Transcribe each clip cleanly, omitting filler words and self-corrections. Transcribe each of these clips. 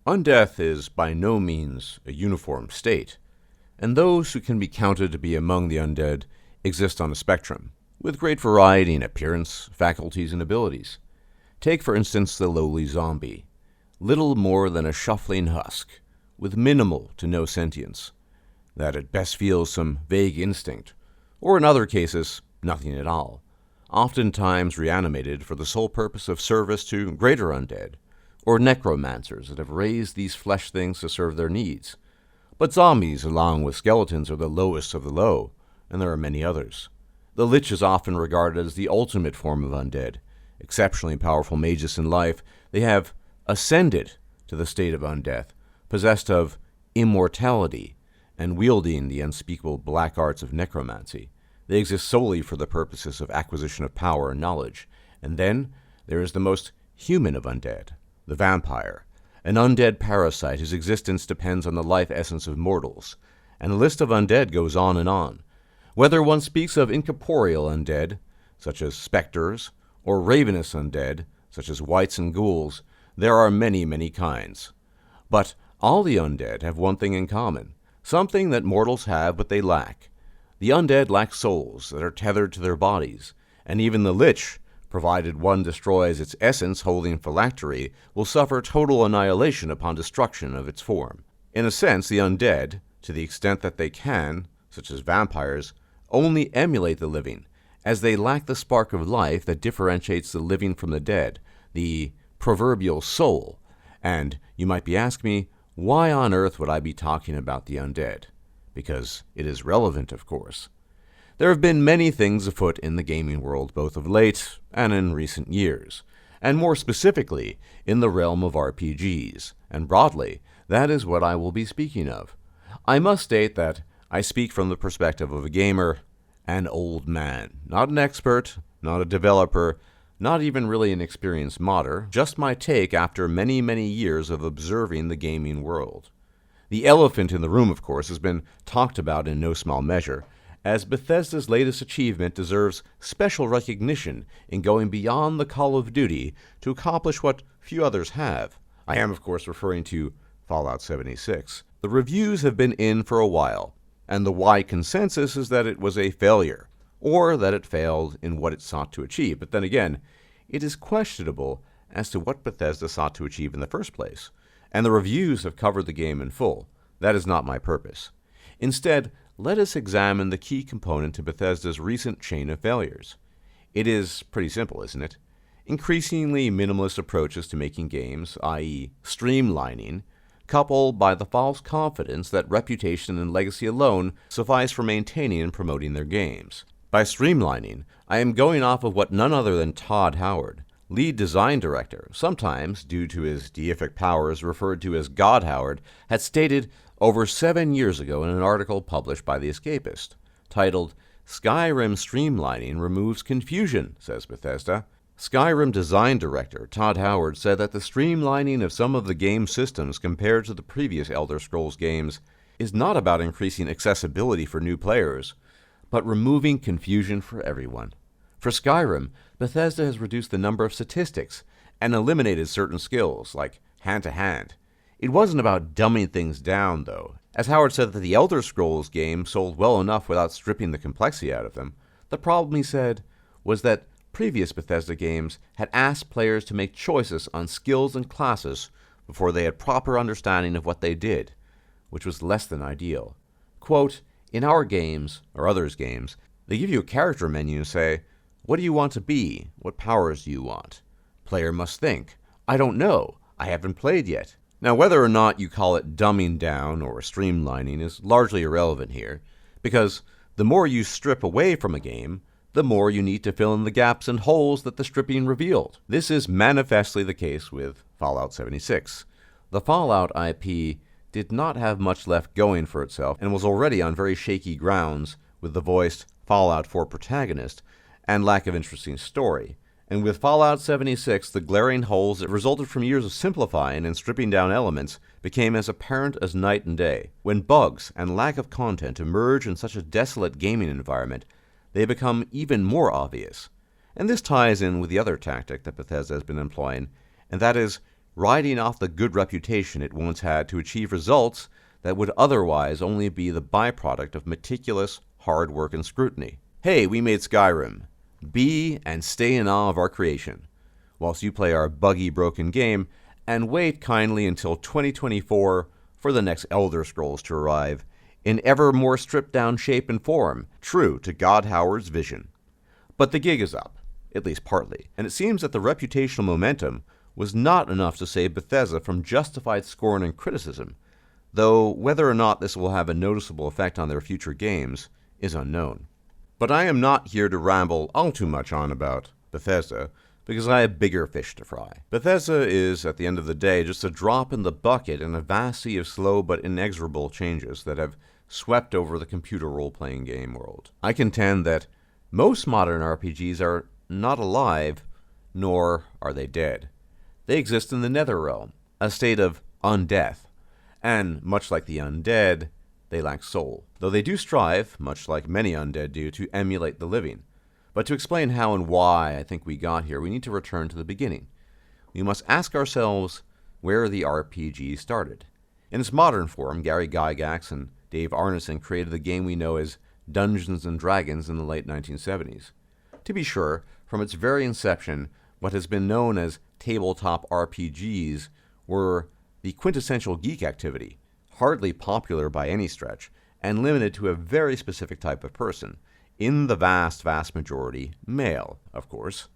Undeath is by no means a uniform state, and those who can be counted to be among the undead exist on a spectrum, with great variety in appearance, faculties, and abilities. Take, for instance, the lowly zombie, little more than a shuffling husk, with minimal to no sentience, that at best feels some vague instinct, or in other cases, nothing at all, oftentimes reanimated for the sole purpose of service to greater undead, or necromancers that have raised these flesh things to serve their needs. But zombies, along with skeletons, are the lowest of the low, and there are many others. The Lich is often regarded as the ultimate form of undead. Exceptionally powerful mages in life, they have ascended to the state of undeath, possessed of immortality, and wielding the unspeakable black arts of necromancy. They exist solely for the purposes of acquisition of power and knowledge. And then there is the most human of undead, the vampire, an undead parasite whose existence depends on the life essence of mortals. And the list of undead goes on and on. Whether one speaks of incorporeal undead, such as specters, or ravenous undead, such as wights and ghouls, there are many, many kinds. But all the undead have one thing in common, something that mortals have but they lack. The undead lack souls that are tethered to their bodies, and even the Lich, provided one destroys its essence holding phylactery, will suffer total annihilation upon destruction of its form. In a sense, the undead, to the extent that they can, such as vampires, only emulate the living, as they lack the spark of life that differentiates the living from the dead, the proverbial soul. And you might be asking me, why on earth would I be talking about the undead? Because it is relevant, of course. There have been many things afoot in the gaming world, both of late and in recent years, and more specifically, in the realm of RPGs, and broadly, that is what I will be speaking of. I must state that I speak from the perspective of a gamer, an old man, not an expert, not a developer, not even really an experienced modder, just my take after many, many years of observing the gaming world. The elephant in the room, of course, has been talked about in no small measure, as Bethesda's latest achievement deserves special recognition in going beyond the call of duty to accomplish what few others have. I am, of course, referring to Fallout 76. The reviews have been in for a while, and the wide consensus is that it was a failure, or that it failed in what it sought to achieve. But then again, it is questionable as to what Bethesda sought to achieve in the first place, and the reviews have covered the game in full. That is not my purpose. Instead, let us examine the key component to Bethesda's recent chain of failures. It is pretty simple, isn't it? Increasingly minimalist approaches to making games, i.e. streamlining, coupled by the false confidence that reputation and legacy alone suffice for maintaining and promoting their games. By streamlining, I am going off of what none other than Todd Howard, lead design director, sometimes, due to his deific powers referred to as God Howard, had stated over 7 years ago in an article published by The Escapist, titled, "Skyrim Streamlining Removes Confusion," says Bethesda. Skyrim design director Todd Howard said that the streamlining of some of the game systems compared to the previous Elder Scrolls games is not about increasing accessibility for new players, but removing confusion for everyone. For Skyrim, Bethesda has reduced the number of statistics and eliminated certain skills, like hand-to-hand. It wasn't about dumbing things down, though. As Howard said that the Elder Scrolls game sold well enough without stripping the complexity out of them. The problem, he said, was that previous Bethesda games had asked players to make choices on skills and classes before they had proper understanding of what they did, which was less than ideal. Quote, "In our games, or others' games, they give you a character menu and say, 'What do you want to be? What powers do you want?' Player must think, 'I don't know. I haven't played yet.'" Now, whether or not you call it dumbing down or streamlining is largely irrelevant here, because the more you strip away from a game, the more you need to fill in the gaps and holes that the stripping revealed. This is manifestly the case with Fallout 76. The Fallout IP did not have much left going for itself and was already on very shaky grounds with the voiced Fallout 4 protagonist and lack of interesting story. And with Fallout 76, the glaring holes that resulted from years of simplifying and stripping down elements became as apparent as night and day. When bugs and lack of content emerge in such a desolate gaming environment, they become even more obvious. And this ties in with the other tactic that Bethesda has been employing, and that is riding off the good reputation it once had to achieve results that would otherwise only be the byproduct of meticulous hard work and scrutiny. Hey, we made Skyrim. Be and stay in awe of our creation, whilst you play our buggy, broken game, and wait kindly until 2024 for the next Elder Scrolls to arrive, in ever more stripped-down shape and form, true to God Howard's vision. But the gig is up, at least partly, and it seems that the reputational momentum was not enough to save Bethesda from justified scorn and criticism, though whether or not this will have a noticeable effect on their future games is unknown. But I am not here to ramble all too much on about Bethesda, because I have bigger fish to fry. Bethesda is, at the end of the day, just a drop in the bucket in a vast sea of slow but inexorable changes that have swept over the computer role-playing game world. I contend that most modern RPGs are not alive, nor are they dead. They exist in the Netherrealm, a state of undeath, and much like the undead, they lack soul, though they do strive, much like many undead do, to emulate the living. But to explain how and why I think we got here, we need to return to the beginning. We must ask ourselves where the RPG started. In its modern form, Gary Gygax and Dave Arneson created the game we know as Dungeons & Dragons in the late 1970s. To be sure, from its very inception, what has been known as tabletop RPGs were the quintessential geek activity, hardly popular by any stretch, and limited to a very specific type of person, in the vast majority male, of course.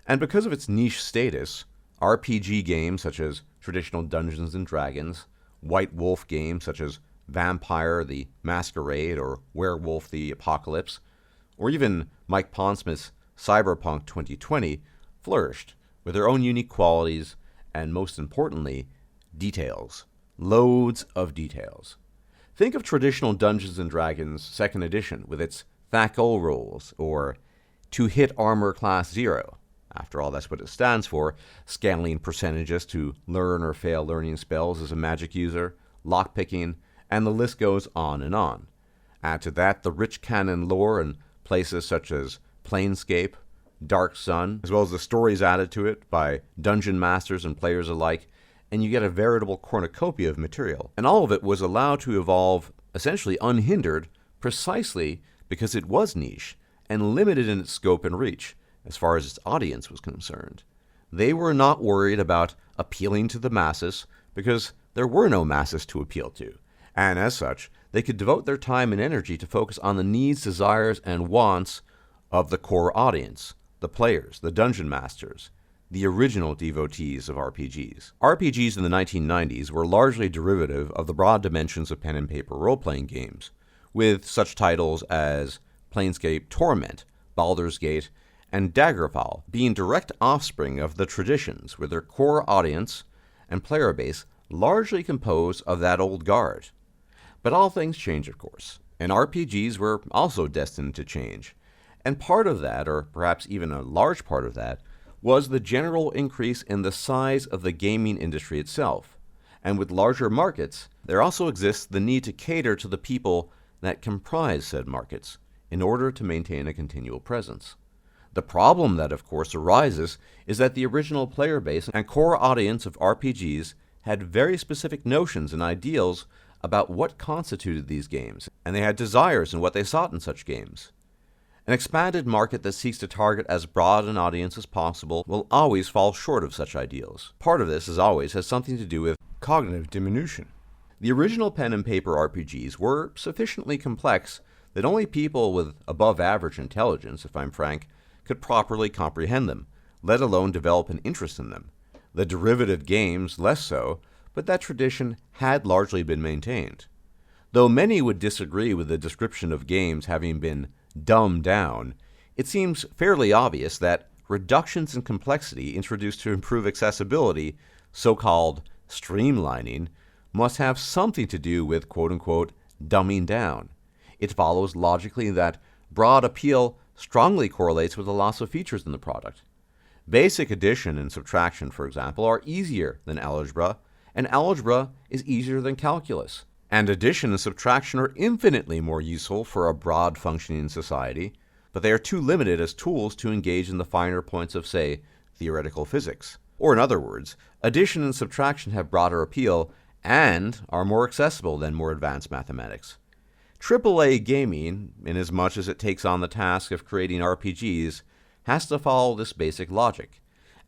And because of its niche status, RPG games such as traditional Dungeons & Dragons, White Wolf games such as Vampire the Masquerade or Werewolf the Apocalypse, or even Mike Pondsmith's Cyberpunk 2020 flourished with their own unique qualities and, most importantly, details. Loads of details. Think of traditional Dungeons & Dragons 2nd edition with its THAC0 rules, or to hit armor class 0. After all, that's what it stands for, scaling percentages to learn or fail learning spells as a magic user, lockpicking, and the list goes on and on. Add to that the rich canon lore in places such as Planescape, Dark Sun, as well as the stories added to it by dungeon masters and players alike, and you get a veritable cornucopia of material. And all of it was allowed to evolve essentially unhindered precisely because it was niche and limited in its scope and reach as far as its audience was concerned. They were not worried about appealing to the masses because there were no masses to appeal to, and as such, they could devote their time and energy to focus on the needs, desires, and wants of the core audience, the players, the dungeon masters, the original devotees of RPGs. RPGs in the 1990s were largely derivative of the broad dimensions of pen and paper role-playing games, with such titles as Planescape Torment, Baldur's Gate, and Daggerfall being direct offspring of the traditions, with their core audience and player base largely composed of that old guard. But all things change, of course, and RPGs were also destined to change. And part of that, or perhaps even a large part of that, was the general increase in the size of the gaming industry itself. And with larger markets, there also exists the need to cater to the people that comprise said markets in order to maintain a continual presence. The problem that, of course, arises is that the original player base and core audience of RPGs had very specific notions and ideals about what constituted these games, and they had desires in what they sought in such games. An expanded market that seeks to target as broad an audience as possible will always fall short of such ideals. Part of this, as always, has something to do with cognitive diminution. The original pen and paper RPGs were sufficiently complex that only people with above-average intelligence, if I'm frank, could properly comprehend them, let alone develop an interest in them. The derivative games less so, but that tradition had largely been maintained. Though many would disagree with the description of games having been dumbed down, it seems fairly obvious that reductions in complexity introduced to improve accessibility, so-called streamlining, must have something to do with quote-unquote dumbing down. It follows logically that broad appeal strongly correlates with the loss of features in the product. Basic addition and subtraction, for example, are easier than algebra, and algebra is easier than calculus. And addition and subtraction are infinitely more useful for a broad functioning society, but they are too limited as tools to engage in the finer points of, say, theoretical physics, Or in other words, addition and subtraction have broader appeal and are more accessible than more advanced mathematics. AAA gaming, inasmuch as it takes on the task of creating RPGs, has to follow this basic logic.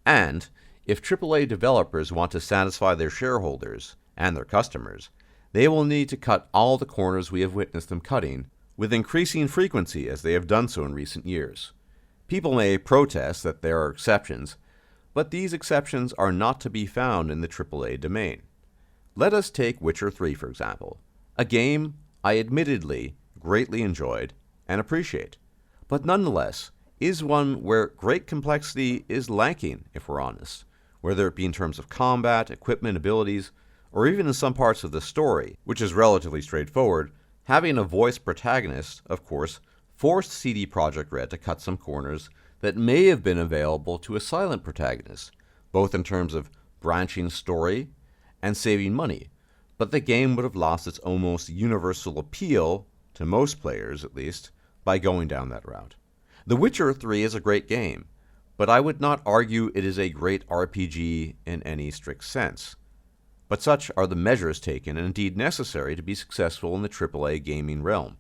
And if AAA developers want to satisfy their shareholders and their customers, they will need to cut all the corners we have witnessed them cutting with increasing frequency as they have done so in recent years. People may protest that there are exceptions, but these exceptions are not to be found in the AAA domain. Let us take Witcher 3, for example, a game I admittedly greatly enjoyed and appreciate, but nonetheless is one where great complexity is lacking, if we're honest, whether it be in terms of combat, equipment, abilities, or even in some parts of the story, which is relatively straightforward. Having a voiced protagonist, of course, forced CD Projekt Red to cut some corners that may have been available to a silent protagonist, both in terms of branching story and saving money, but the game would have lost its almost universal appeal, to most players at least, by going down that route. The Witcher 3 is a great game, but I would not argue it is a great RPG in any strict sense. But such are the measures taken and indeed necessary to be successful in the AAA gaming realm.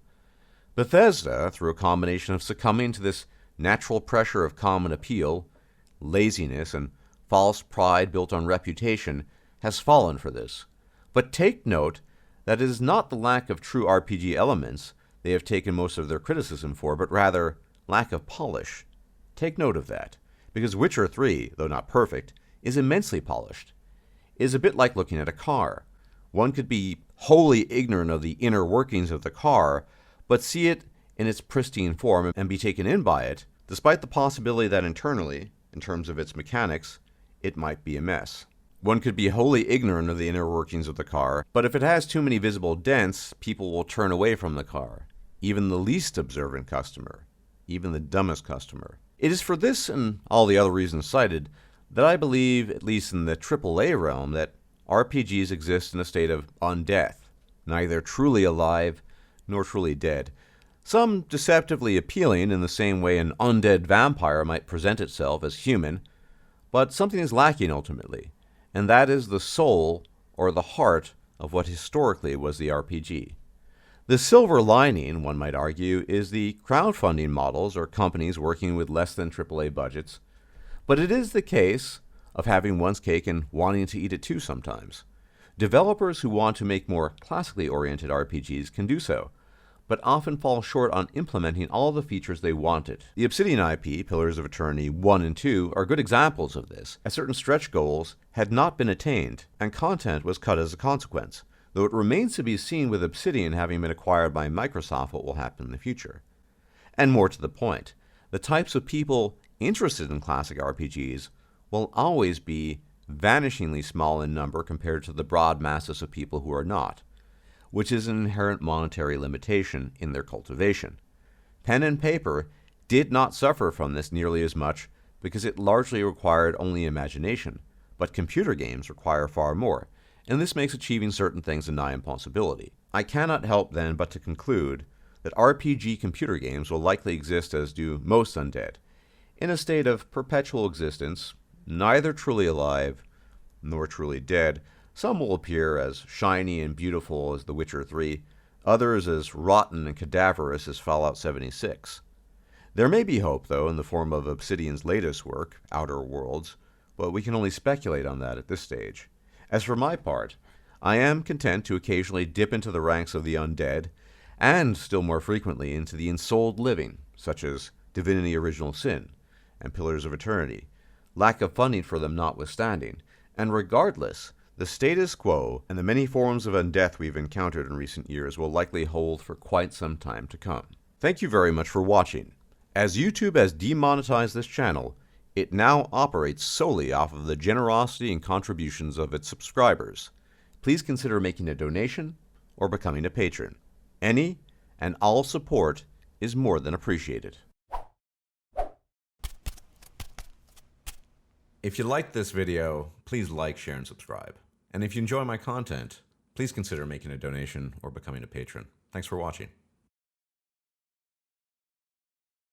Bethesda, through a combination of succumbing to this natural pressure of common appeal, laziness, and false pride built on reputation, has fallen for this. But take note that it is not the lack of true RPG elements they have taken most of their criticism for, but rather lack of polish. Take note of that, because Witcher 3, though not perfect, is immensely polished. It is a bit like looking at a car. One could be wholly ignorant of the inner workings of the car, but see it in its pristine form and be taken in by it, despite the possibility that internally, in terms of its mechanics, it might be a mess. One could be wholly ignorant of the inner workings of the car, but if it has too many visible dents, people will turn away from the car, even the least observant customer, even the dumbest customer. It is for this and all the other reasons cited that I believe, at least in the AAA realm, that RPGs exist in a state of undeath, neither truly alive nor truly dead. Some deceptively appealing in the same way an undead vampire might present itself as human, but something is lacking ultimately, and that is the soul or the heart of what historically was the RPG. The silver lining, one might argue, is the crowdfunding models or companies working with less than AAA budgets, but it is the case of having one's cake and wanting to eat it too sometimes. Developers who want to make more classically oriented RPGs can do so, but often fall short on implementing all the features they wanted. The Obsidian IP, Pillars of Eternity 1 and 2, are good examples of this, as certain stretch goals had not been attained, and content was cut as a consequence, though it remains to be seen with Obsidian having been acquired by Microsoft what will happen in the future. And more to the point, the types of people interested in classic RPGs will always be vanishingly small in number compared to the broad masses of people who are not, which is an inherent monetary limitation in their cultivation. Pen and paper did not suffer from this nearly as much because it largely required only imagination, but computer games require far more, and this makes achieving certain things a nigh impossibility. I cannot help then but to conclude that RPG computer games will likely exist as do most undead, in a state of perpetual existence, neither truly alive nor truly dead. Some will appear as shiny and beautiful as The Witcher 3, others as rotten and cadaverous as Fallout 76. There may be hope, though, in the form of Obsidian's latest work, Outer Worlds, but we can only speculate on that at this stage. As for my part, I am content to occasionally dip into the ranks of the undead, and still more frequently into the ensouled living, such as Divinity Original Sin and Pillars of Eternity, lack of funding for them notwithstanding, and regardless, the status quo and the many forms of undeath we've encountered in recent years will likely hold for quite some time to come. Thank you very much for watching. As YouTube has demonetized this channel, it now operates solely off of the generosity and contributions of its subscribers. Please consider making a donation or becoming a patron. Any and all support is more than appreciated. If you liked this video, please like, share, and subscribe. And if you enjoy my content, please consider making a donation or becoming a patron. Thanks for watching.